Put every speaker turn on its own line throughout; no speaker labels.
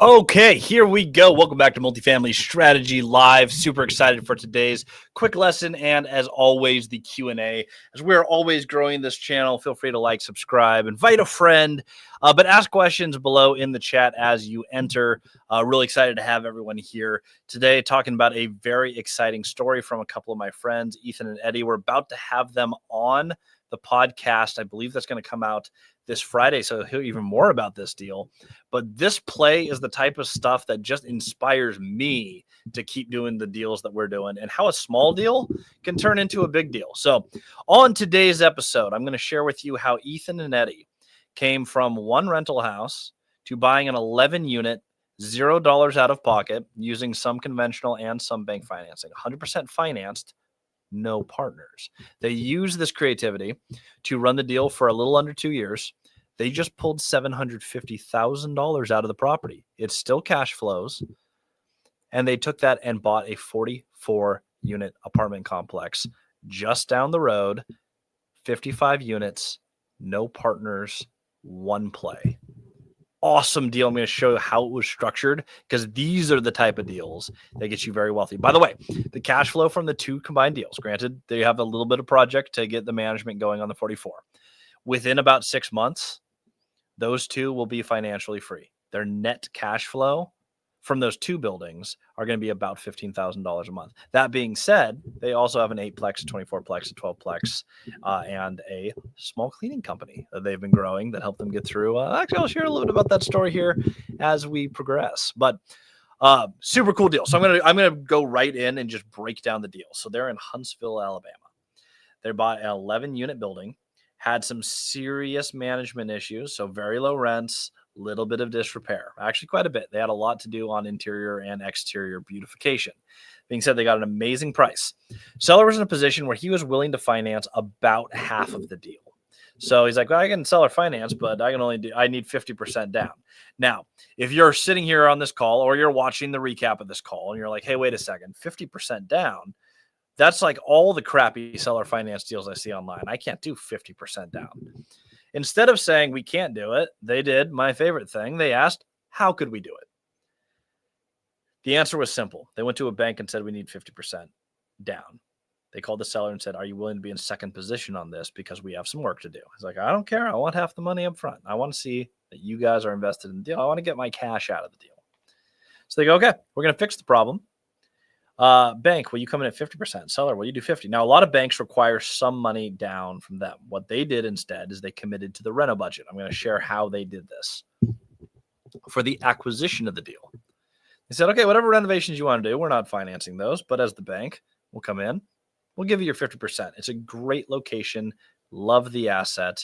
Okay, here we go. Welcome back to Multifamily Strategy Live. Super excited for today's quick lesson and, as always, the Q&A. As we're always growing this channel, feel free to like, subscribe, invite a friend, but ask questions below in the chat as you enter. Really excited to have everyone here today talking about a very exciting story from a couple of my friends, Ethan and Eddie. We're about to have them on the podcast. I believe that's going to come out this Friday, so he'll hear even more about this deal. But this play is the type of stuff that just inspires me to keep doing the deals that we're doing and how a small deal can turn into a big deal. So on today's episode, I'm going to share with you how Ethan and Eddie came from one rental house to buying an 11 unit, $0 out of pocket, using some conventional and some bank financing, 100% financed, no partners. They use this creativity to run the deal for a little under 2 years. They just pulled $750,000 out of the property. It still cash flows. And they took that and bought a 44-unit apartment complex just down the road, 55 units, no partners, one play. Awesome deal. I'm going to show you how it was structured because these are the type of deals that get you very wealthy. By the way, the cash flow from the two combined deals, granted, they have a little bit of project to get the management going on the 44. Within about 6 months, those two will be financially free. Their net cash flow from those two buildings are going to be about $15,000 a month. That being said, they also have an 8-plex, 24-plex, a 12-plex, and a small cleaning company that they've been growing that helped them get through. Actually, I'll share a little bit about that story here as we progress. But super cool deal. So I'm gonna go right in and just break down the deal. So they're in Huntsville, Alabama. They bought an 11-unit building, had some serious management issues, so very low rents, little bit of disrepair, actually quite a bit. They had a lot to do on interior and exterior beautification. Being said, they got an amazing price. Seller was in a position where he was willing to finance about half of the deal. So he's like, well, I can seller finance, but I need 50% down. Now, if you're sitting here on this call or you're watching the recap of this call and you're like, hey, wait a second, 50% down, that's like all the crappy seller finance deals I see online. I can't do 50% down. Instead of saying we can't do it, they did my favorite thing. They asked, how could we do it? The answer was simple. They went to a bank and said, we need 50% down. They called the seller and said, are you willing to be in second position on this because we have some work to do? He's like, I don't care. I want half the money up front. I want to see that you guys are invested in the deal. I want to get my cash out of the deal. So they go, okay, we're going to fix the problem. Bank, will you come in at 50%? Seller, will you do 50? Now, a lot of banks require some money down from them. What they did instead is they committed to the reno budget. I'm going to share how they did this for the acquisition of the deal. They said, okay, whatever renovations you want to do, we're not financing those, but as the bank, we'll come in, we'll give you your 50%. It's a great location. Love the asset.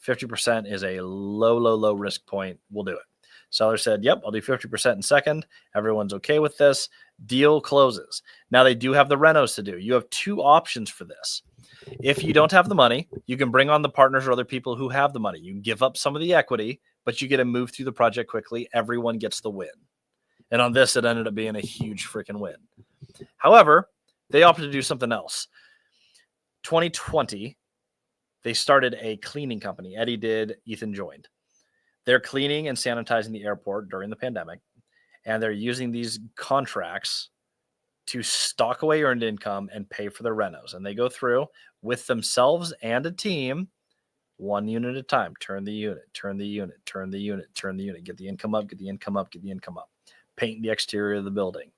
50% is a low risk point. We'll do it. Seller said, yep, I'll do 50% in second. Everyone's okay with this. Deal closes. Now they do have the renos to do. You have two options for this. If you don't have the money, you can bring on the partners or other people who have the money. You can give up some of the equity, but you get to move through the project quickly. Everyone gets the win. And on this, it ended up being a huge freaking win. However, they opted to do something else. 2020, they started a cleaning company. Eddie did, Ethan joined. They're cleaning and sanitizing the airport during the pandemic, and they're using these contracts to stock away earned income and pay for their renos. And they go through with themselves and a team, 1 unit at a time, turn the unit, turn the unit, turn the unit, turn the unit, get the income up, get the income up, get the income up, paint the exterior of the building.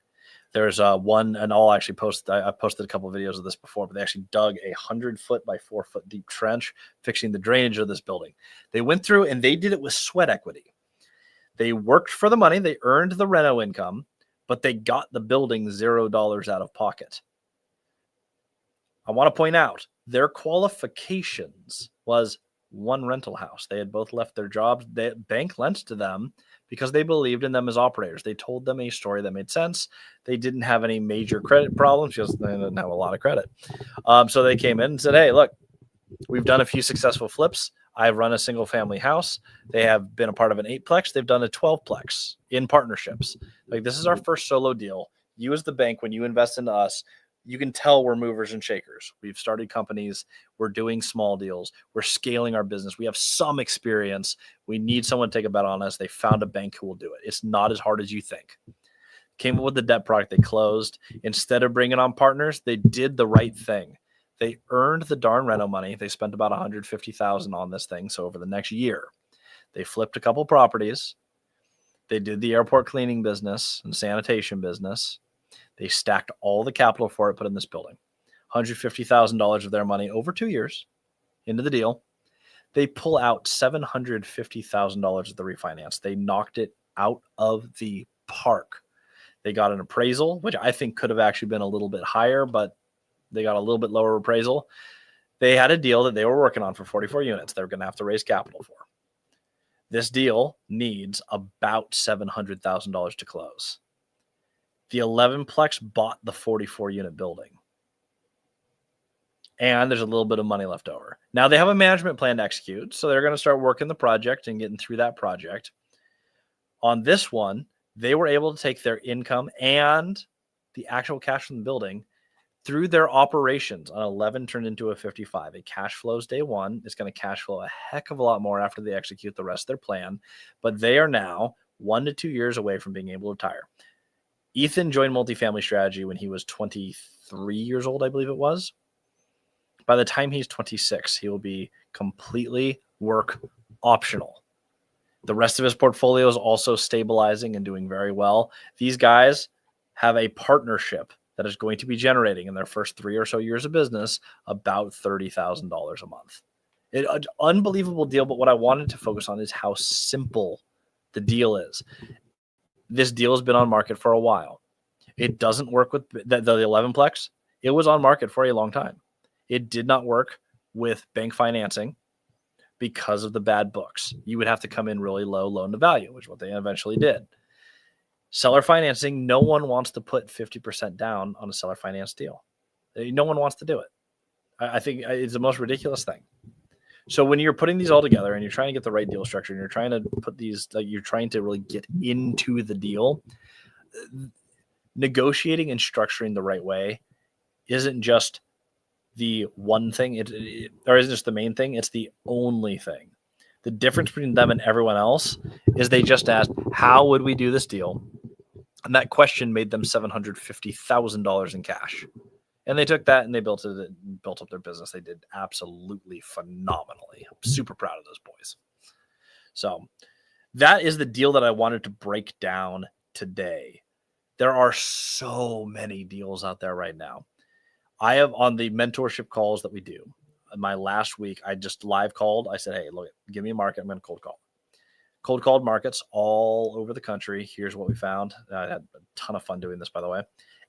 There's one, and I'll actually post, I posted a couple of videos of this before, but they actually dug a 100-foot by 4-foot deep trench, fixing the drainage of this building. They went through and they did it with sweat equity. They worked for the money. They earned the reno income, but they got the building $0 out of pocket. I want to point out their qualifications was one rental house. They had both left their jobs. The bank lent to them because they believed in them as operators. They told them a story that made sense. They didn't have any major credit problems because they didn't have a lot of credit. So they came in and said, hey, look, we've done a few successful flips. I've run a single family house. They have been a part of an 8-plex. They've done a 12-plex in partnerships. Like, this is our first solo deal. You as the bank, when you invest into us, you can tell we're movers and shakers. We've started companies. We're doing small deals. We're scaling our business. We have some experience. We need someone to take a bet on us. They found a bank who will do it. It's not as hard as you think. Came up with the debt product. They closed. Instead of bringing on partners, they did the right thing. They earned the darn reno money. They spent about $150,000 on this thing. So over the next year, they flipped a couple properties. They did the airport cleaning business and sanitation business. They stacked all the capital for it, put in this building. $150,000 of their money over 2 years into the deal. They pull out $750,000 of the refinance. They knocked it out of the park. They got an appraisal, which I think could have actually been a little bit higher, but they got a little bit lower appraisal. They had a deal that they were working on for 44 units. They're going to have to raise capital for. This deal needs about $700,000 to close. The 11plex bought the 44-unit building. And there's a little bit of money left over. Now they have a management plan to execute, so they're going to start working the project and getting through that project. On this one, they were able to take their income and the actual cash from the building through their operations. On 11 turned into a 55. It cash flows day one. It's going to cash flow a heck of a lot more after they execute the rest of their plan. But they are now 1 to 2 years away from being able to retire. Ethan joined Multifamily Strategy when he was 23 years old, I believe it was. By the time he's 26, he will be completely work optional. The rest of his portfolio is also stabilizing and doing very well. These guys have a partnership that is going to be generating in their first 3 or so years of business about $30,000 a month. An unbelievable deal, but what I wanted to focus on is how simple the deal is. This deal has been on market for a while. It doesn't work with the 11plex. It was on market for a long time. It did not work with bank financing because of the bad books. You would have to come in really low loan to value, which is what they eventually did. Seller financing, no one wants to put 50% down on a seller finance deal. No one wants to do it. I think it's the most ridiculous thing. So when you're putting these all together and you're trying to get the right deal structure and you're trying to put these, like you're trying to really get into the deal, negotiating and structuring the right way isn't just the one thing, or isn't just the main thing, it's the only thing. The difference between them and everyone else is they just asked, how would we do this deal? And that question made them $750,000 in cash. And they took that and they built up their business. They did absolutely phenomenally. I'm super proud of those boys. So that is the deal that I wanted to break down today. There are so many deals out there right now. I have on the mentorship calls that we do. My last week, I just live called. I said, hey, look, give me a market. I'm going to cold call. Cold called markets all over the country. Here's what we found. I had a ton of fun doing this, by the way.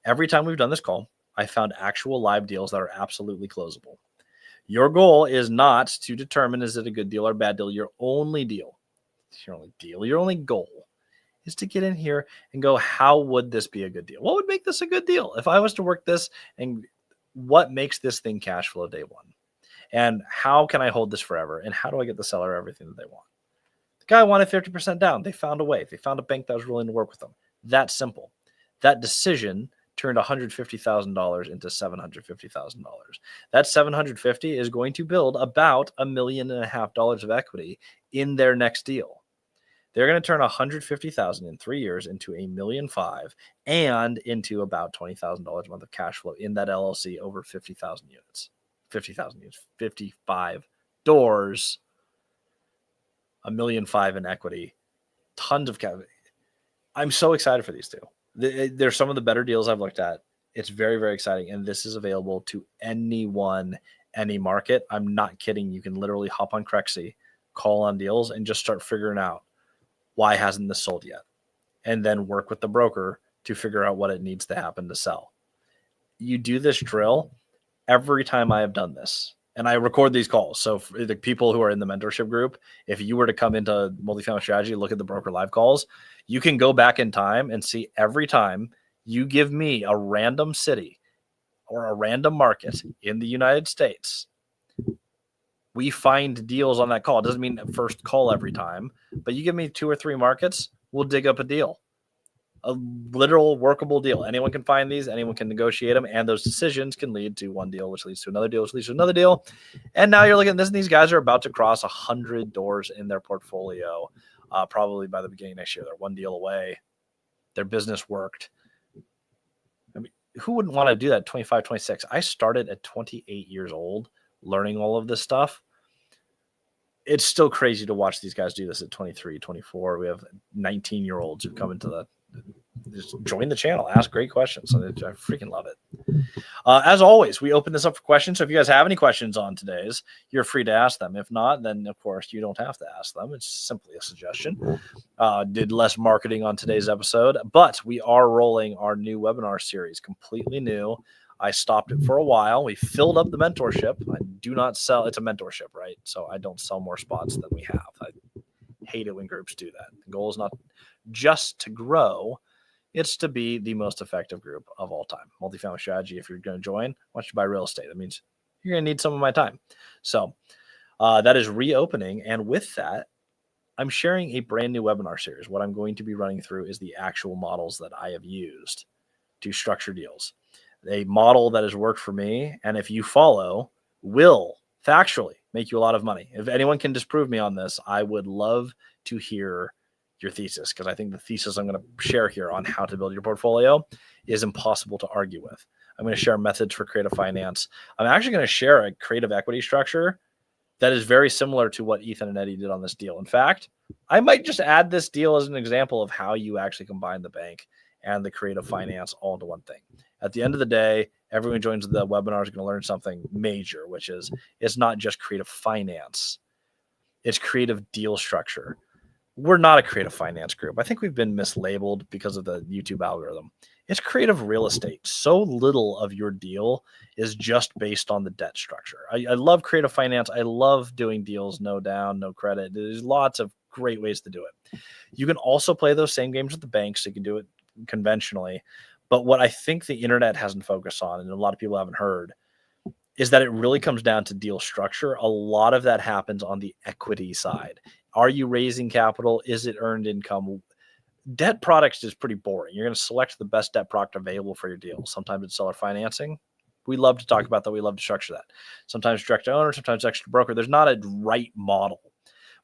Every time we've done this call, I found actual live deals that are absolutely closable. Your goal is not to determine is it a good deal or a bad deal. Your only goal is to get in here and go, how would this be a good deal? What would make this a good deal? If I was to work this, and what makes this thing cash flow day one? And how can I hold this forever? And how do I get the seller everything that they want? The guy wanted 50% down. They found a way. They found a bank that was willing to work with them. That simple. That decision turned $150,000 into $750,000. That $750,000 is going to build about $1.5 million of equity in their next deal. They're going to turn $150,000 in 3 years into $1.5 million and into about $20,000 a month of cash flow in that LLC over 50,000 units. 50,000 units, 55 doors, $1.5 million in equity, tons of capital. I'm so excited for these two. They're some of the better deals I've looked at. It's very, very exciting. And this is available to anyone, any market. I'm not kidding. You can literally hop on Crexy, call on deals, and just start figuring out why hasn't this sold yet? And then work with the broker to figure out what it needs to happen to sell. You do this drill every time I have done this. And I record these calls. So for the people who are in the mentorship group, if you were to come into Multifamily Strategy, look at the broker live calls, you can go back in time and see every time you give me a random city or a random market in the United States, we find deals on that call. It doesn't mean first call every time, but you give me 2 or 3 markets, we'll dig up a deal. a literal workable deal. Anyone can find these, anyone can negotiate them, and those decisions can lead to one deal, which leads to another deal, which leads to another deal. And now you're looking at this, and these guys are about to cross 100 doors in their portfolio, probably by the beginning of next year. They're one deal away. Their business worked. I mean, who wouldn't want to do that at 25, 26? I started at 28 years old learning all of this stuff. It's still crazy to watch these guys do this at 23, 24. We have 19-year-olds who come into the just join the channel, ask great questions. I freaking love it. As always, we open this up for questions. So if you guys have any questions on today's, you're free to ask them. If not, then of course you don't have to ask them. It's simply a suggestion. Did less marketing on today's episode, but we are rolling our new webinar series, completely new. I stopped it for a while. We filled up the mentorship. I do not sell. It's a mentorship, right? So I don't sell more spots than we have. I hate it when groups do that. The goal is not just to grow. It's to be the most effective group of all time. Multifamily strategy. If you're going to join, why don't you buy real estate? That means you're going to need some of my time. So that is reopening. And with that, I'm sharing a brand new webinar series. What I'm going to be running through is the actual models that I have used to structure deals. A model that has worked for me, and if you follow, will factually make you a lot of money. If anyone can disprove me on this, I would love to hear your thesis, because I think the thesis I'm going to share here on how to build your portfolio is impossible to argue with. I'm going to share methods for creative finance. I'm actually going to share a creative equity structure that is very similar to what Ethan and Eddie did on this deal. In fact, I might just add this deal as an example of how you actually combine the bank and the creative finance all into one thing. At the end of the day, everyone who joins the webinar is going to learn something major, which is it's not just creative finance. It's creative deal structure. We're not a creative finance group. I think we've been mislabeled because of the YouTube algorithm. It's creative real estate. So little of your deal is just based on the debt structure. I love creative finance. I love doing deals, no down, no credit. There's lots of great ways to do it. You can also play those same games with the banks. So you can do it conventionally. But what I think the internet hasn't focused on, and a lot of people haven't heard, is that it really comes down to deal structure. A lot of that happens on the equity side. Are you raising capital? Is it earned income? Debt products is pretty boring. You're going to select the best debt product available for your deal. Sometimes it's seller financing. We love to talk about that. We love to structure that. Sometimes direct to owner, sometimes extra broker. There's not a right model.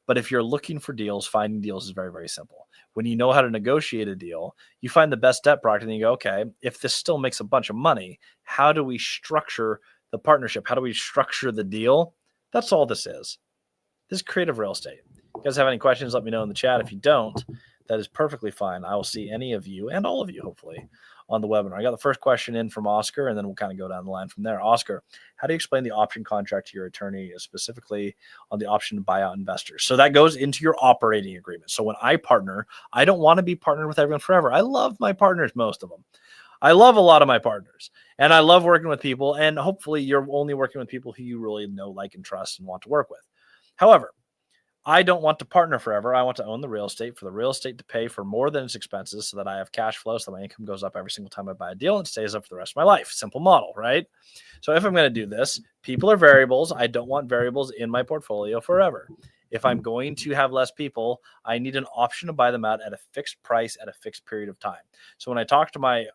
But if you're looking for deals, finding deals is very, very simple. When you know how to negotiate a deal, you find the best debt product and you go, okay, if this still makes a bunch of money, how do we structure the partnership? How do we structure the deal? That's all this is. This is creative real estate. If you guys have any questions, let me know in the chat. If you don't, that is perfectly fine. I will see any of you, and all of you, hopefully, on the webinar. I got the first question in from Oscar, and then we'll kind of go down the line from there. Oscar, how do you explain the option contract to your attorney, specifically on the option to buy out investors? So that goes into your operating agreement. So when I partner, I don't want to be partnered with everyone forever. I love my partners, most of them. I love a lot of my partners, and I love working with people, and hopefully you're only working with people who you really know, like, and trust and want to work with. However, I don't want to partner forever. I want to own the real estate, for the real estate to pay for more than its expenses so that I have cash flow, so that my income goes up every single time I buy a deal and stays up for the rest of my life. Simple model, right? So if I'm going to do this, people are variables. I don't want variables in my portfolio forever. If I'm going to have less people, I need an option to buy them out at a fixed price at a fixed period of time. So when I talk to my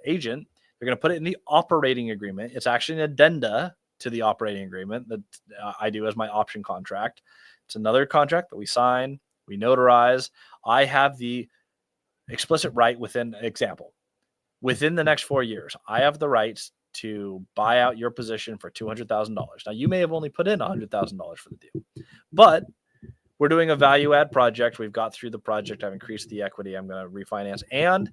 agent, they're going to put it in the operating agreement. It's actually an addenda to the operating agreement that I do as my option contract. It's another contract that we sign, we notarize. I have the explicit right within the next 4 years, I have the rights to buy out your position for $200,000. Now, you may have only put in $100,000 for the deal, but we're doing a value add project. We've got through the project. I've increased the equity. I'm going to refinance, and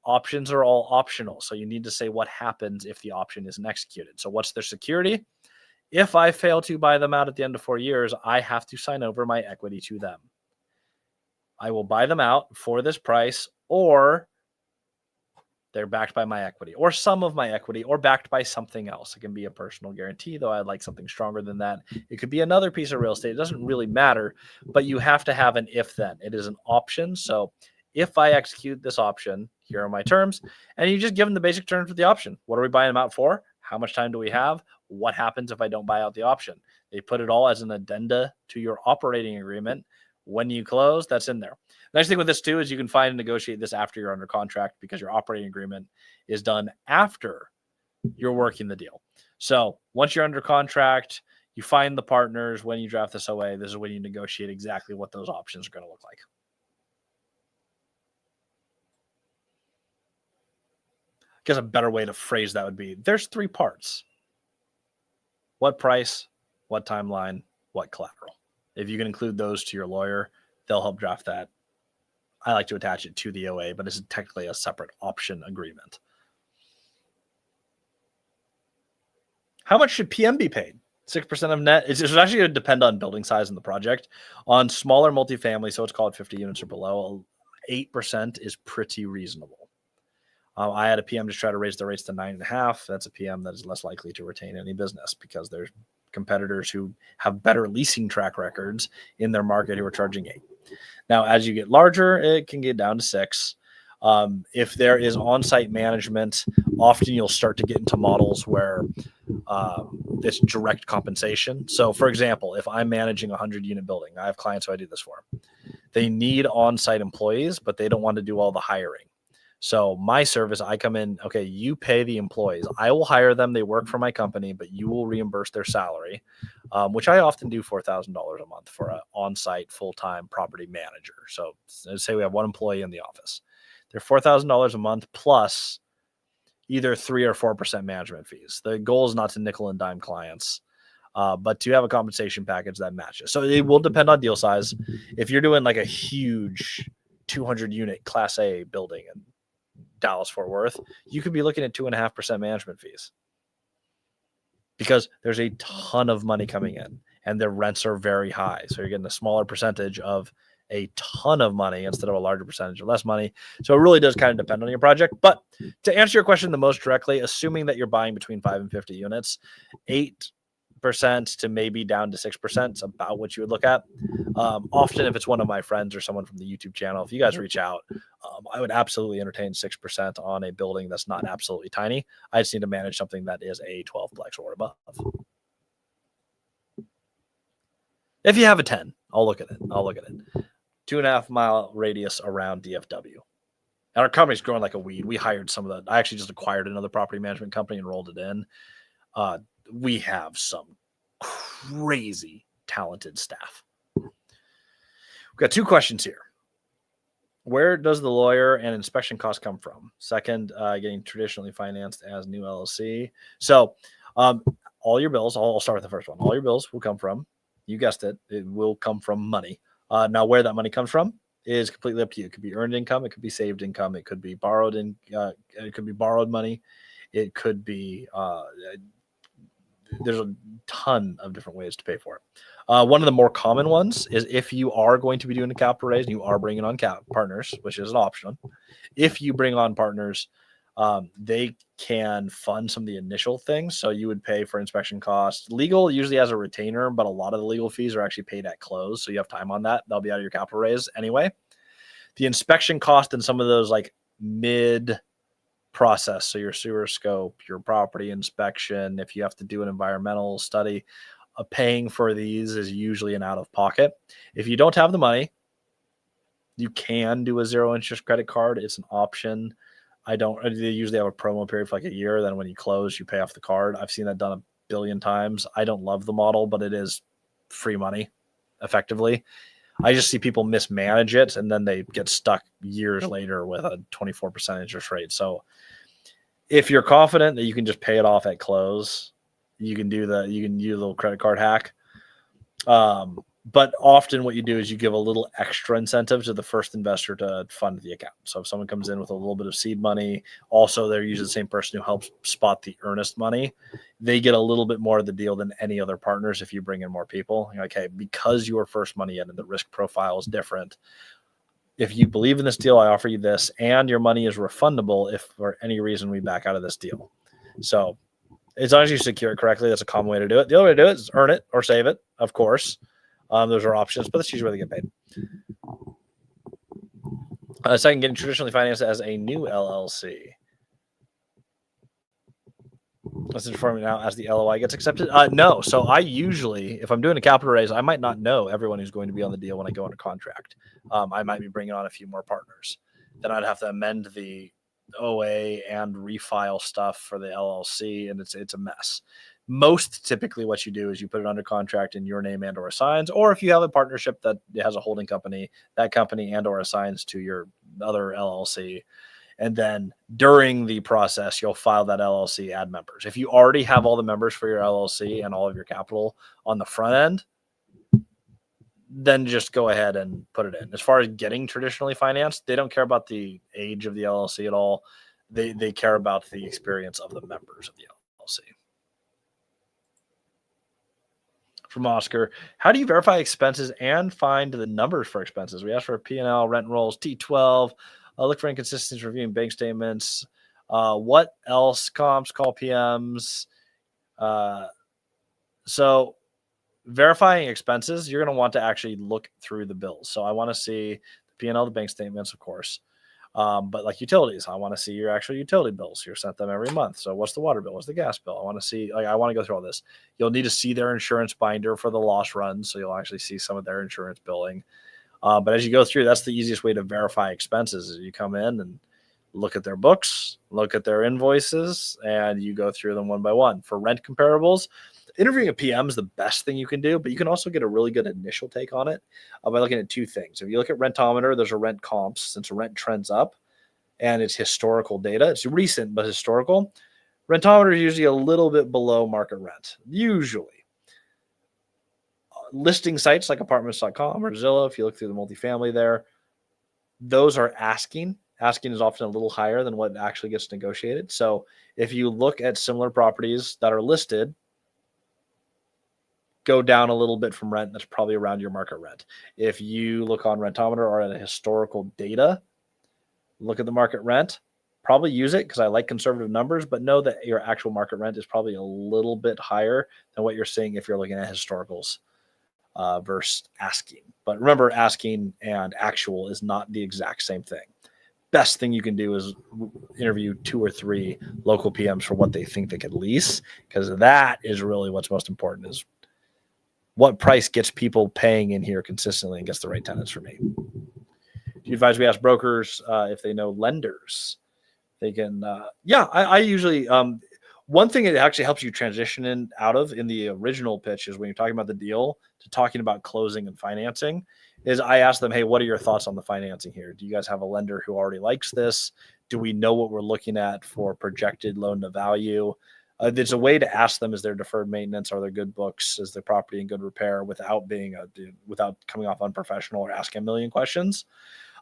options are all optional. So you need to say what happens if the option isn't executed. So what's their security? If I fail to buy them out at the end of 4 years, I have to sign over my equity to them. I will buy them out for this price, or they're backed by my equity, or some of my equity, or backed by something else. It can be a personal guarantee, though I'd like something stronger than that. It could be another piece of real estate. It doesn't really matter, but you have to have an if-then. It is an option. So if I execute this option, here are my terms, and you just give them the basic terms of the option. What are we buying them out for? How much time do we have? What happens if I don't buy out the option? They put it all as an addenda to your operating agreement. When you close, that's in there. The nice thing with this too is you can find and negotiate this after you're under contract because your operating agreement is done after you're working the deal. So once you're under contract, you find the partners. When you draft this OA, this is when you negotiate exactly what those options are going to look like. I guess a better way to phrase that would be there's 3 parts. What price, what timeline, what collateral. If you can include those to your lawyer, they'll help draft that. I like to attach it to the OA, but this is technically a separate option agreement. How much should PM be paid? 6% of net. It's actually going to depend on building size in the project. On smaller multifamily, so it's called 50 units or below, 8% is pretty reasonable. I had a PM just try to raise their rates to 9.5. That's a PM that is less likely to retain any business because there's competitors who have better leasing track records in their market who are charging 8. Now, as you get larger, it can get down to 6. If there is on-site management, often you'll start to get into models where it's direct compensation. So, for example, if I'm managing a 100-unit building, I have clients who I do this for. They need on-site employees, but they don't want to do all the hiring. So my service, I come in, okay, you pay the employees. I will hire them. They work for my company, but you will reimburse their salary, which I often do $4,000 a month for an on-site full-time property manager. So let's say we have one employee in the office. They're $4,000 a month plus either 3 or 4% management fees. The goal is not to nickel and dime clients, but to have a compensation package that matches. So it will depend on deal size. If you're doing like a huge 200-unit Class A building in Dallas-Fort Worth, you could be looking at 2.5% management fees because there's a ton of money coming in and the rents are very high. So you're getting a smaller percentage of a ton of money instead of a larger percentage of less money. So it really does kind of depend on your project. But to answer your question the most directly, assuming that you're buying between 5 and 50 units, 8% to maybe down to 6% is about what you would look at. Often if it's one of my friends or someone from the YouTube channel, if you guys reach out, I would absolutely entertain 6% on a building that's not absolutely tiny. I just need to manage something that is a 12-plex or above. If you have a 10, I'll look at it. 2.5 mile radius around DFW. And our company's growing like a weed. We hired some of that. I actually just acquired another property management company and rolled it in. We have some crazy talented staff. We've got 2 questions here. Where does the lawyer and inspection cost come from? Second, getting traditionally financed as new LLC. So all your bills, I'll start with the first one. All your bills will come from, you guessed it, it will come from money. Now, where that money comes from is completely up to you. It could be earned income. It could be saved income. It could be borrowed it could be borrowed money. It could be, there's a ton of different ways to pay for it. One of the more common ones is if you are going to be doing a capital raise and you are bringing on partners, which is an option. If you bring on partners, they can fund some of the initial things. So you would pay for inspection costs. Legal usually has a retainer, but a lot of the legal fees are actually paid at close. So you have time on that. They'll be out of your capital raise anyway. The inspection cost and some of those like mid process. So your sewer scope, your property inspection, if you have to do an environmental study, paying for these is usually an out of pocket. If you don't have the money, you can do a 0 interest credit card. It's an option. They usually have a promo period for like a year. Then when you close, you pay off the card. I've seen that done a billion times. I don't love the model, but it is free money effectively. I just see people mismanage it and then they get stuck years later with a 24% interest rate. So if you're confident that you can just pay it off at close, you can do a little credit card hack. But often what you do is you give a little extra incentive to the first investor to fund the account. So if someone comes in with a little bit of seed money, also they're usually the same person who helps spot the earnest money. They get a little bit more of the deal than any other partners if you bring in more people. You're like, hey, because you are first money in and the risk profile is different, if you believe in this deal, I offer you this, and your money is refundable if for any reason we back out of this deal. So as long as you secure it correctly, that's a common way to do it. The other way to do it is earn it or save it, of course. Those are options, but that's usually where they get paid. Second, getting traditionally financed as a new LLC. Let's inform you now as the LOI gets accepted. No. So I usually, if I'm doing a capital raise, I might not know everyone who's going to be on the deal when I go under contract. I might be bringing on a few more partners. Then I'd have to amend the OA and refile stuff for the LLC, and it's a mess. Most typically what you do is you put it under contract in your name and or assigns, or if you have a partnership that has a holding company, that company and or assigns to your other LLC. And then during the process, you'll file that LLC, add members. If you already have all the members for your LLC and all of your capital on the front end, then just go ahead and put it in. As far as getting traditionally financed, they don't care about the age of the LLC at all. They care about the experience of the members of the LLC. From Oscar, how do you verify expenses and find the numbers for expenses? We asked for P&L, rent rolls, T12, look for inconsistencies, reviewing bank statements. What else? Comps, call PMs. So verifying expenses, you're going to want to actually look through the bills. So I want to see the P&L, the bank statements, of course. But like utilities, I want to see your actual utility bills. You're sent them every month. So what's the water bill? What's the gas bill? I want to see, I want to go through all this. You'll need to see their insurance binder for the loss run. So you'll actually see some of their insurance billing. But as you go through, that's the easiest way to verify expenses is you come in and look at their books, look at their invoices, and you go through them one by one. For rent comparables, interviewing a PM is the best thing you can do, but you can also get a really good initial take on it by looking at two things. If you look at Rentometer, there's a rent comps, since rent trends up and it's historical data. It's recent, but historical. Rentometer is usually a little bit below market rent, usually. Listing sites like apartments.com or Zillow, if you look through the multifamily there, those are asking. Asking is often a little higher than what actually gets negotiated. So if you look at similar properties that are listed, go down a little bit from rent. That's probably around your market rent. If you look on Rentometer or at a historical data, look at the market rent, probably use it because I like conservative numbers, but know that your actual market rent is probably a little bit higher than what you're seeing if you're looking at historicals versus asking. But remember, asking and actual is not the exact same thing. Best thing you can do is interview 2 or 3 local PMs for what they think they could lease, because that is really what's most important, is what price gets people paying in here consistently and gets the right tenants for me. Do you advise we ask brokers if they know lenders? They can, I usually, one thing it actually helps you transition out of in the original pitch is when you're talking about the deal to talking about closing and financing is I ask them, hey, what are your thoughts on the financing here? Do you guys have a lender who already likes this? Do we know what we're looking at for projected loan to value? There's a way to ask them, is there deferred maintenance? Are there good books? Is the property in good repair without coming off unprofessional or asking a million questions?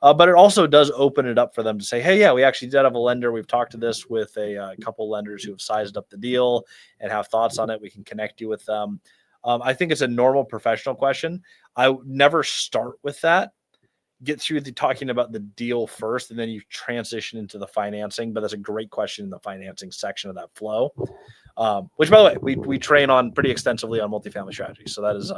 But it also does open it up for them to say, hey, yeah, we actually did have a lender. We've talked to this with a couple lenders who have sized up the deal and have thoughts on it. We can connect you with them. I think it's a normal professional question. I would never start with that. Get through talking about the deal first, and then you transition into the financing. But that's a great question in the financing section of that flow, which, by the way, we train on pretty extensively on multifamily strategy. So that is,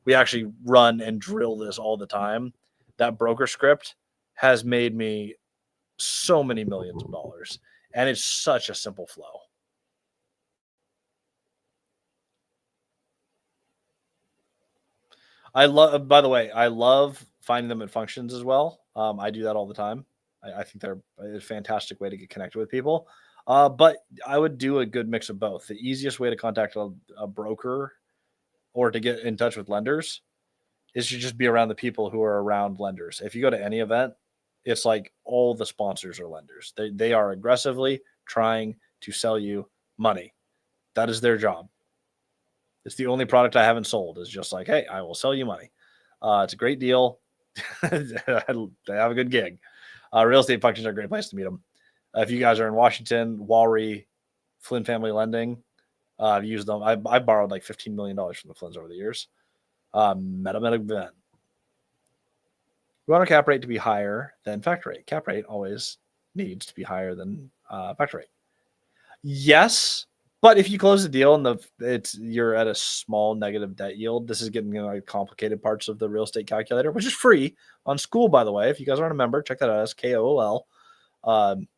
we actually run and drill this all the time. That broker script has made me so many millions of dollars, and it's such a simple flow. By the way, I love finding them at functions as well. I do that all the time. I think they're a fantastic way to get connected with people. But I would do a good mix of both. The easiest way to contact a broker or to get in touch with lenders is to just be around the people who are around lenders. If you go to any event, it's like all the sponsors are lenders. They are aggressively trying to sell you money. That is their job. It's the only product I haven't sold, is just like, hey, I will sell you money. It's a great deal. They have a good gig. Real estate functions are a great place to meet them. If you guys are in Washington, Walry, Flynn Family Lending, I've used them. I borrowed like $15 million from the Flynns over the years. Met them at an event. We want our cap rate to be higher than factor rate. Cap rate always needs to be higher than factor rate. Yes, but if you close the deal and you're at a small negative debt yield, this is getting like complicated parts of the real estate calculator, which is free on School, by the way. If you guys aren't a member, check that out. It's KOOL.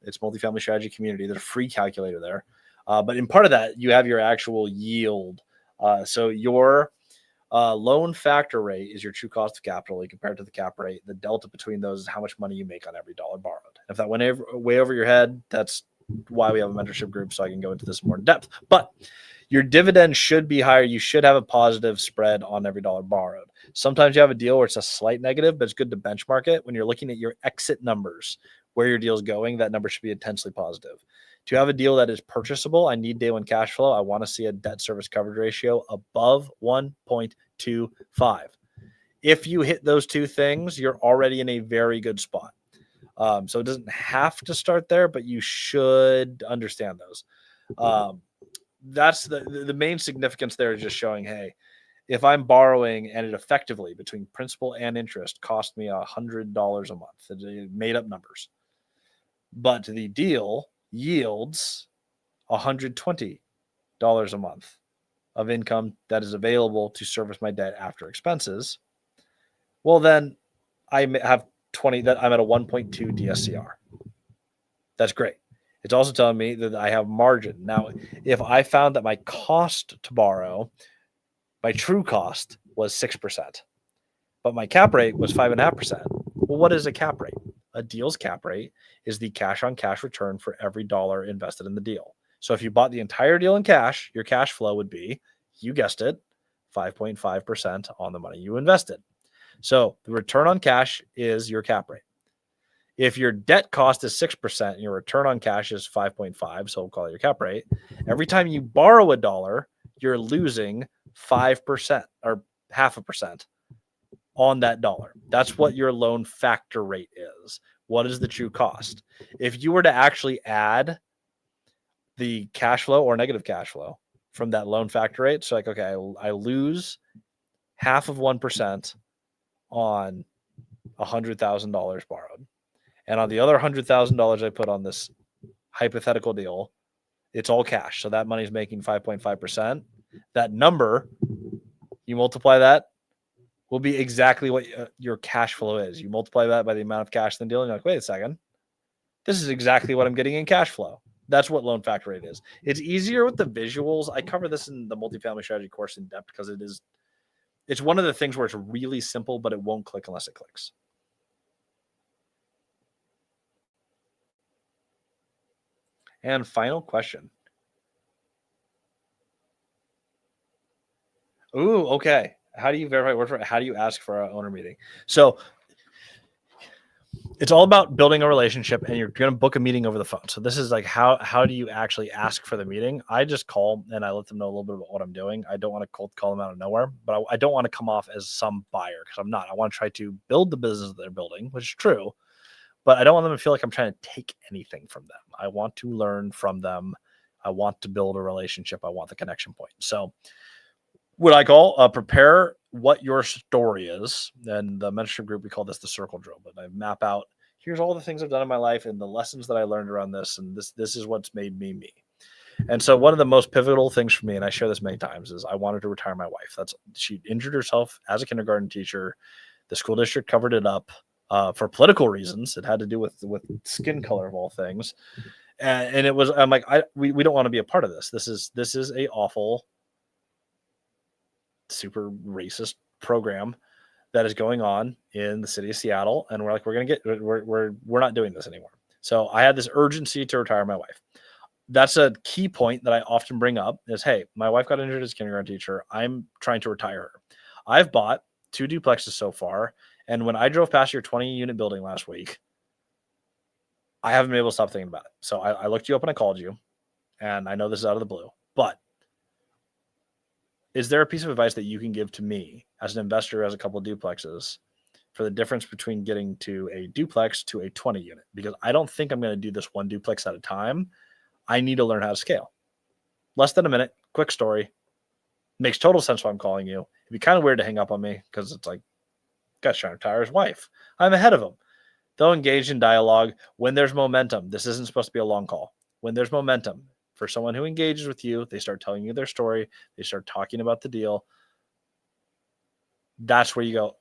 It's multifamily strategy community. There's a free calculator there. But in part of that, you have your actual yield. So your loan factor rate is your true cost of capital. You compare it to the cap rate. The delta between those is how much money you make on every dollar borrowed. If that went way over your head, that's why we have a mentorship group, so I can go into this more in depth. But your dividend should be higher. You should have a positive spread on every dollar borrowed. Sometimes you have a deal where it's a slight negative, but it's good to benchmark it. When you're looking at your exit numbers, where your deal is going, that number should be intensely positive. To have a deal that is purchasable, I need day one cash flow. I want to see a debt service coverage ratio above 1.25. If you hit those two things, you're already in a very good spot. So it doesn't have to start there, but you should understand those. That's the main significance there is just showing, hey, if I'm borrowing and it effectively between principal and interest cost me $100 a month, it made up numbers, but the deal yields $120 a month of income that is available to service my debt after expenses, well, then I have 20 that I'm at a 1.2 DSCR. That's great. It's also telling me that I have margin. Now, if I found that my cost to borrow, my true cost was 6%, but my cap rate was 5.5%. Well, what is a cap rate? A deal's cap rate is the cash on cash return for every dollar invested in the deal. So if you bought the entire deal in cash, your cash flow would be, you guessed it, 5.5% on the money you invested. So the return on cash is your cap rate. If your debt cost is 6% and your return on cash is 5.5, so we'll call it your cap rate, every time you borrow a dollar, you're losing 5% or 0.5% on that dollar. That's what your loan factor rate is. What is the true cost? If you were to actually add the cash flow or negative cash flow from that loan factor rate, so like, okay, I lose 0.5% on $100,000 borrowed. And on the other $100,000 I put on this hypothetical deal, it's all cash. So that money's making 5.5%. That number, you multiply that, will be exactly what your cash flow is. You multiply that by the amount of cash in the deal, and you're like, wait a second. This is exactly what I'm getting in cash flow. That's what loan factor rate is. It's easier with the visuals. I cover this in the multifamily strategy course in depth because it's one of the things where it's really simple, but it won't click unless it clicks. And final question. Ooh, okay. How do you verify? How do you ask for an owner meeting? So it's all about building a relationship, and you're going to book a meeting over the phone. So this is like, how do you actually ask for the meeting? I just call and I let them know a little bit about what I'm doing. I don't want to cold call them out of nowhere, but I don't want to come off as some buyer because I'm not. I want to try to build the business that they're building, which is true, but I don't want them to feel like I'm trying to take anything from them. I want to learn from them. I want to build a relationship. I want the connection point. So what I call prepare what your story is. And the mentorship group, we call this the circle drill, but I map out, here's all the things I've done in my life and the lessons that I learned around this. And this is what's made me me. And so one of the most pivotal things for me, and I share this many times, is I wanted to retire my wife. She injured herself as a kindergarten teacher. The school district covered it up for political reasons. It had to do with skin color of all things. And it was, I'm like, we don't want to be a part of this. This is a awful, super racist program that is going on in the city of Seattle. And we're like, we're not doing this anymore. So I had this urgency to retire my wife. That's a key point that I often bring up is, hey, my wife got injured as a kindergarten teacher. I'm trying to retire her. I've bought 2 duplexes so far. And when I drove past your 20-unit building last week, I haven't been able to stop thinking about it. So I looked you up and I called you. And I know this is out of the blue, but is there a piece of advice that you can give to me as an investor who has a couple of duplexes for the difference between getting to a duplex to a 20 unit? Because I don't think I'm going to do this one duplex at a time. I need to learn how to scale. Less than a minute, quick story. Makes total sense why I'm calling you. It'd be kind of weird to hang up on me because it's like, guy's trying to retire his wife. I'm ahead of him. They'll engage in dialogue when there's momentum. This isn't supposed to be a long call. When there's momentum, for someone who engages with you, they start telling you their story. They start talking about the deal. That's where you go,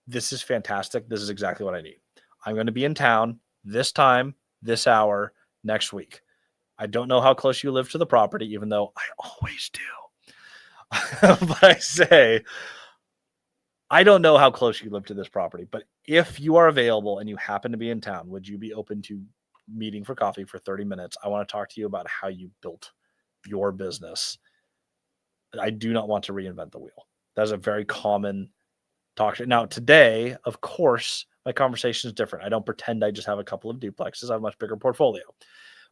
this is fantastic. This is exactly what I need. I'm going to be in town this time, this hour, next week. I don't know how close you live to the property, even though I always do. But I say, I don't know how close you live to this property, but if you are available and you happen to be in town, would you be open to meeting for coffee for 30 minutes? I want to talk to you about how you built your business. I do not want to reinvent the wheel. That's a very common talk. Now, today, of course, my conversation is different. I don't pretend I just have a couple of duplexes. I have a much bigger portfolio.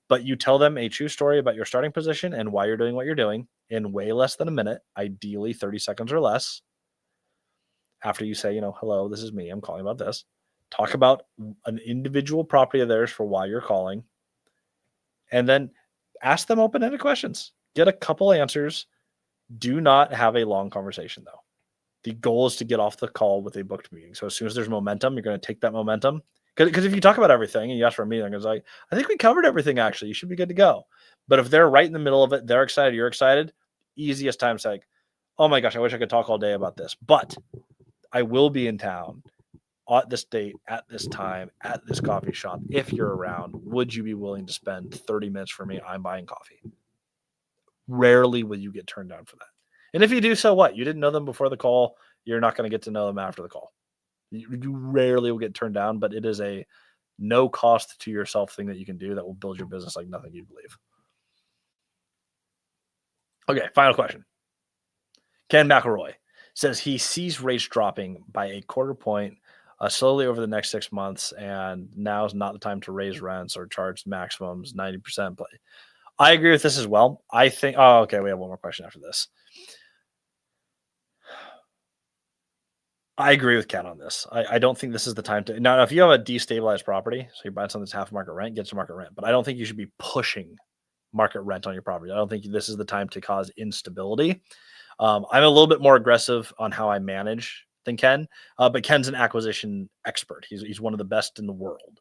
But you tell them a true story about your starting position and why you're doing what you're doing in way less than a minute, ideally 30 seconds or less. After you say, hello, this is me, I'm calling about this. Talk about an individual property of theirs for why you're calling. And then ask them open-ended questions. Get a couple answers. Do not have a long conversation, though. The goal is to get off the call with a booked meeting. So as soon as there's momentum, you're going to take that momentum. Because if you talk about everything and you ask for a meeting, it's like, I think we covered everything, actually. You should be good to go. But if they're right in the middle of it, they're excited, you're excited, easiest time to like, oh my gosh, I wish I could talk all day about this. But I will be in town at this date, at this time, at this coffee shop. If you're around, would you be willing to spend 30 minutes for me? I'm buying coffee. Rarely will you get turned down for that. And if you do, so what? You didn't know them before the call. You're not going to get to know them after the call. You rarely will get turned down, but it is a no cost to yourself thing that you can do that will build your business like nothing you'd believe. Okay, final question. Ken McElroy says he sees rates dropping by a quarter point slowly over the next 6 months, and now is not the time to raise rents or charge maximums 90%. But I agree with this as well. I think, we have one more question after this. I agree with Ken on this. I don't think this is the time to. Now, if you have a destabilized property, so you're buying something that's half market rent, get to market rent. But I don't think you should be pushing market rent on your property. I don't think this is the time to cause instability. I'm a little bit more aggressive on how I manage than Ken, but Ken's an acquisition expert. He's one of the best in the world.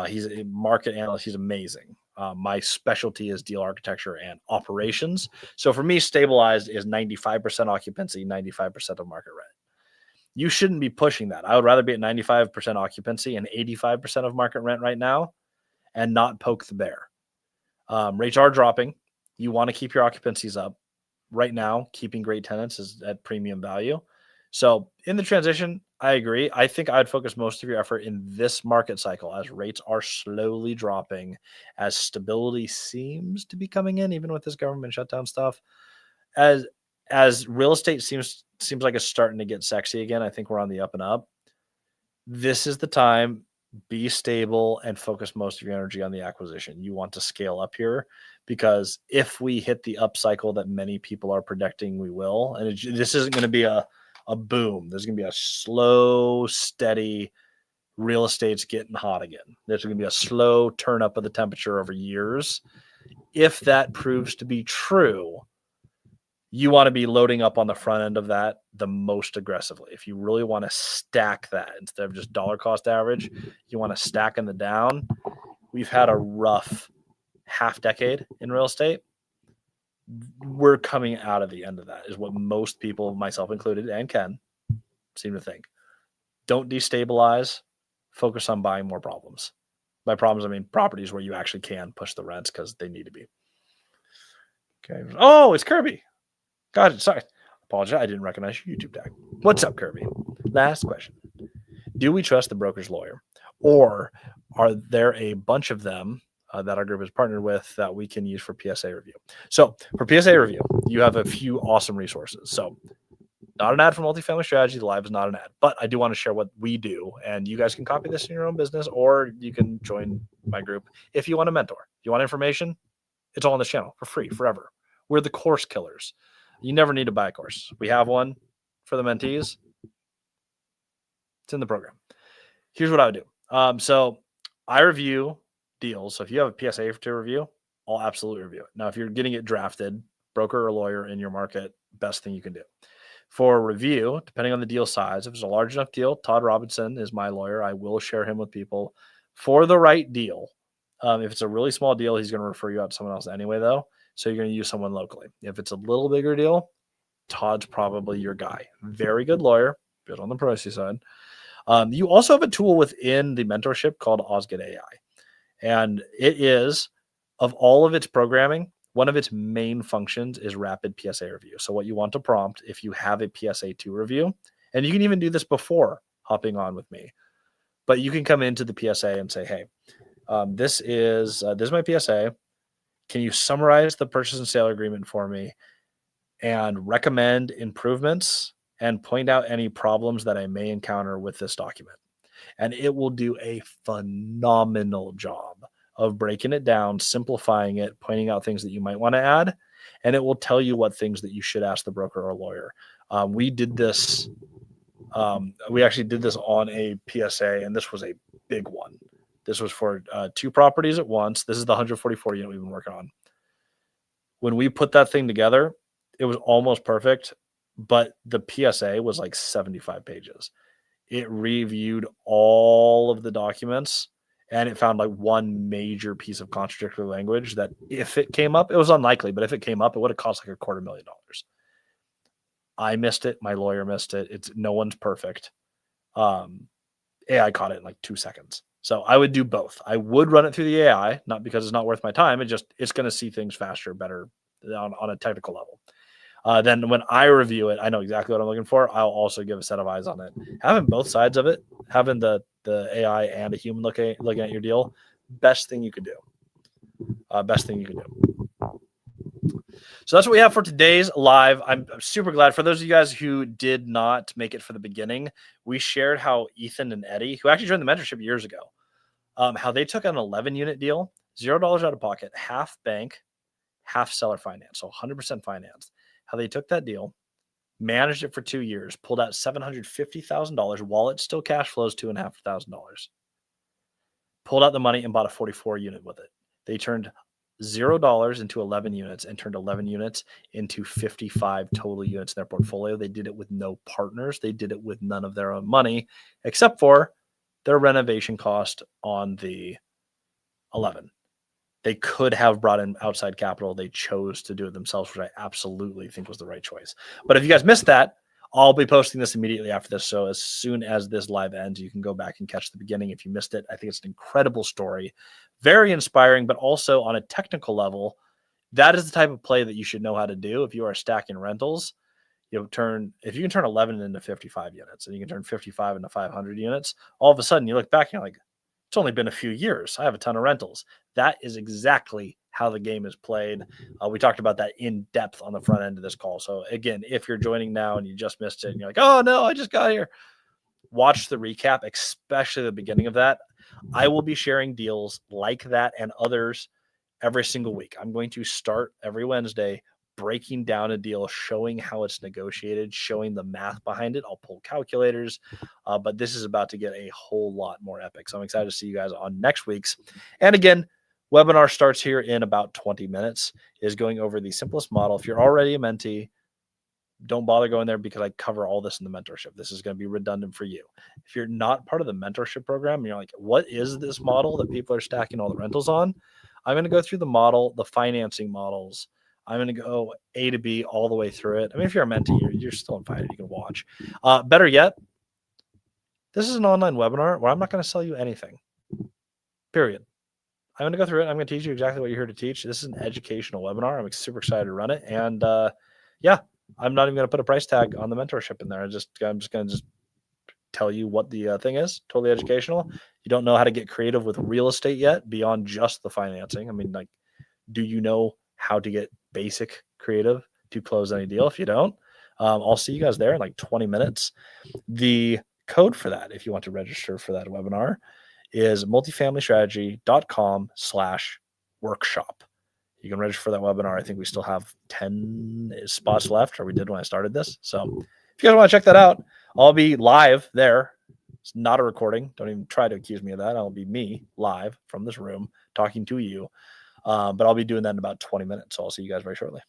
He's a market analyst. He's amazing. My specialty is deal architecture and operations. So for me, stabilized is 95% occupancy, 95% of market rent. You shouldn't be pushing that. I would rather be at 95% occupancy and 85% of market rent right now and not poke the bear. Rates are dropping. You want to keep your occupancies up. Right now, keeping great tenants is at premium value. So in the transition, I agree. I think I'd focus most of your effort in this market cycle as rates are slowly dropping, as stability seems to be coming in, even with this government shutdown stuff. As real estate seems like it's starting to get sexy again. I think we're on the up and up. This is the time. Be stable and focus most of your energy on the acquisition. You want to scale up here because if we hit the up cycle that many people are predicting we will, and this isn't going to be a boom. There's going to be a slow, steady real estate's getting hot again. There's going to be a slow turn up of the temperature over years. If that proves to be true, you want to be loading up on the front end of that the most aggressively. If you really want to stack that instead of just dollar cost average, you want to stack in the down. We've had a rough half decade in real estate. We're coming out of the end of that is what most people, myself included, and Ken, seem to think. Don't destabilize. Focus on buying more problems. By problems, I mean properties where you actually can push the rents because they need to be. Okay. Oh, it's Kirby. God, sorry. Apologize. I didn't recognize your YouTube tag. What's up, Kirby? Last question. Do we trust the broker's lawyer? Or are there a bunch of them that our group is partnered with that we can use for PSA review? So for PSA review, you have a few awesome resources. So not an ad for multifamily strategy. The live is not an ad, but I do want to share what we do. And you guys can copy this in your own business, or you can join my group if you want a mentor. If you want information, it's all on this channel for free, forever. We're the course killers. You never need to buy a course. We have one for the mentees. It's in the program. Here's what I would do. So I review deals. So if you have a PSA to review, I'll absolutely review it. Now, if you're getting it drafted, broker or lawyer in your market, best thing you can do. For review, depending on the deal size, if it's a large enough deal, Todd Robinson is my lawyer. I will share him with people for the right deal. If it's a really small deal, he's going to refer you out to someone else anyway, though. So you're going to use someone locally. If it's a little bigger deal, Todd's probably your guy. Very good lawyer, good on the pricey side. You also have a tool within the mentorship called Osgood AI. And it is Of all of its programming, one of its main functions is rapid PSA review. So what you want to prompt if you have a PSA 2 review, and you can even do this before hopping on with me, but you can come into the PSA and say, hey, this is my PSA. Can you summarize the purchase and sale agreement for me and recommend improvements and point out any problems that I may encounter with this document? And it will do a phenomenal job of breaking it down, simplifying it, pointing out things that you might want to add, and it will tell you what things that you should ask the broker or lawyer. We did this. We actually did this on a PSA, and this was a big one. This was for 2 properties at once. This is the 144 unit we've been working on. When we put that thing together, it was almost perfect, but the PSA was like 75 pages. It reviewed all of the documents, and it found like one major piece of contradictory language that if it came up, it was unlikely, but if it came up, it would have cost like $250,000. I missed it. My lawyer missed it. No one's perfect. AI caught it in like 2 seconds. So I would do both. I would run it through the AI, not because it's not worth my time. It's going to see things faster, better on a technical level. Then when I review it, I know exactly what I'm looking for. I'll also give a set of eyes on it. Having both sides of it, having the AI and a human looking at your deal, best thing you could do. Best thing you can do. So that's what we have for today's live. I'm super glad for those of you guys who did not make it for the beginning. We shared how Ethan and Eddie, who actually joined the mentorship years ago, how they took an 11-unit deal, $0 out of pocket, half bank, half seller finance, so 100% financed. How they took that deal, managed it for 2 years, pulled out $750,000 while it still cash flows $2,500. Pulled out the money and bought a 44 unit with it. They turned $0 into 11 units and turned 11 units into 55 total units in their portfolio. They did it with no partners. They did it with none of their own money, except for their renovation cost on the 11. They could have brought in outside capital. They chose to do it themselves, which I absolutely think was the right choice. But if you guys missed that, I'll be posting this immediately after this. So as soon as this live ends, you can go back and catch the beginning if you missed it. I think it's an incredible story, very inspiring, but also on a technical level, that is the type of play that you should know how to do if you are stacking rentals. If you can turn 11 into 55 units and you can turn 55 into 500 units, all of a sudden you look back and you're like, it's only been a few years. I have a ton of rentals. That is exactly how the game is played. We talked about that in depth on the front end of this call. So again, if you're joining now and you just missed it and you're like, oh no, I just got here, watch the recap, especially the beginning of that. I will be sharing deals like that and others every single week. I'm going to start every Wednesday breaking down a deal, showing how it's negotiated, showing the math behind it. I'll pull calculators, but this is about to get a whole lot more epic. So I'm excited to see you guys on next week's. And again, webinar starts here in about 20 minutes, is going over the simplest model. If you're already a mentee, don't bother going there because I cover all this in the mentorship. This is going to be redundant for you. If you're not part of the mentorship program and you're like, what is this model that people are stacking all the rentals on? I'm going to go through the model, the financing models. I'm going to go A to B all the way through it. I mean, if you're a mentee, you're still invited. You can watch. Better yet, this is an online webinar where I'm not going to sell you anything, period. I'm going to go through it. I'm going to teach you exactly what you're here to teach. This is an educational webinar. I'm super excited to run it. And yeah, I'm not even going to put a price tag on the mentorship in there. I'm just going to tell you what the thing is. Totally educational. You don't know how to get creative with real estate yet beyond just the financing. I mean, like, do you know how to get basic creative to close any deal? If you don't, I'll see you guys there in like 20 minutes. The code for that, if you want to register for that webinar, is multifamilystrategy.com/workshop. You can register for that webinar. I think we still have 10 spots left, or we did when I started this. So if you guys want to check that out, I'll be live there. It's not a recording. Don't even try to accuse me of that. I'll be me live from this room talking to you. But I'll be doing that in about 20 minutes. So I'll see you guys very shortly.